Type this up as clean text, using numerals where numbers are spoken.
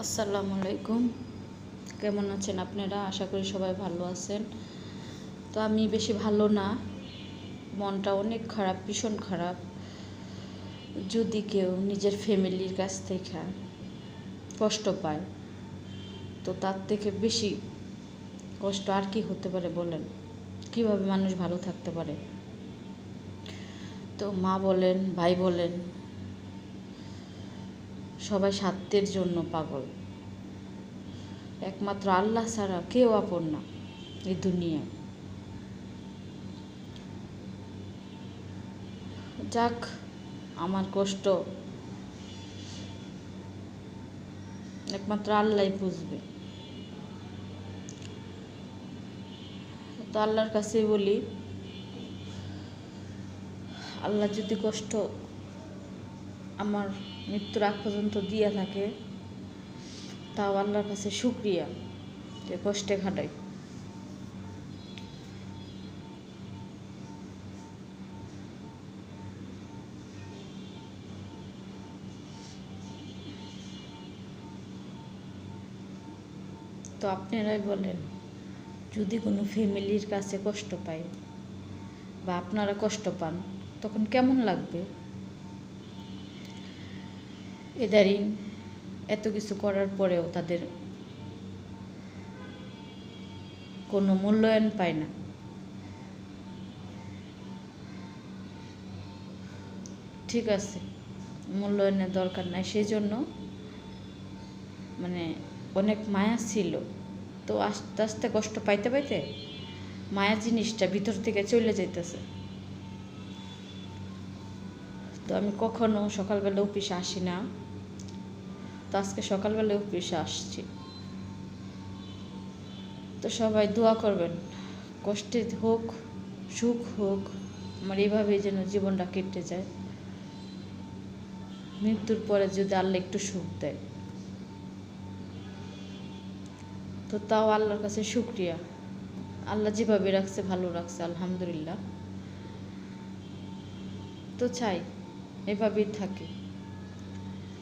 আসসালামু আলাইকুম। কেমন আছেন আপনারা? আশা করি সবাই ভালো আছেন। তো আমি বেশি ভালো না, মনটা অনেক খারাপ, ভীষণ খারাপ। যদি কেউ নিজের ফ্যামিলির কাছ থেকে কষ্ট পায়, তো তার থেকে বেশি কষ্ট আর কি হতে পারে বলেন? কিভাবে মানুষ ভালো থাকতে পারে? তো মা বলেন, ভাই বলেন, সবাই স্বার্থের জন্য পাগল। একমাত্র আল্লাহ ছাড়া কেউ আপন না এই দুনিয়ায়। যাক, আমার কষ্ট একমাত্র আল্লাহই বুঝবে। তো আল্লাহর কাছেই বলি, আল্লাহ যদি কষ্ট আমার মৃত্যুর আগ পর্যন্ত দিয়ে থাকে, তাও আল্লাহর কাছে শুকরিয়া যে কষ্টে খাটাই। তো আপনারাই বলেন, যদি কোনো ফ্যামিলির কাছে কষ্ট পায় বা আপনারা কষ্ট পান, তখন কেমন লাগবে? এদারিং এত কিছু করার পরেও তাদের কোনো মূল্যায়ন পায় না। ঠিক আছে, মূল্যায়নের দরকার নাই, সেই জন্য অনেক মায়া ছিল, তো আস্তে আস্তে কষ্ট পাইতে পাইতে মায়া জিনিসটা ভিতর থেকে চলে যাইতেছে। তো আমি কখনো সকালবেলা অফিসে আসি না, তো আজকে সকালবেলা অফিসে আসছি। তো সবাই দোয়া করবেন, কষ্টে হোক সুখ হোক, আমার এইভাবেই যেন জীবনটা কেটে যায়। মৃত্যুর পরে যদি আল্লাহ একটু সুখ দেয়, তো তাও আল্লাহর কাছে শুকরিয়া। আল্লাহ যেভাবে রাখছে ভালো রাখছে, আলহামদুলিল্লাহ। তো চাই এভাবেই থাকি।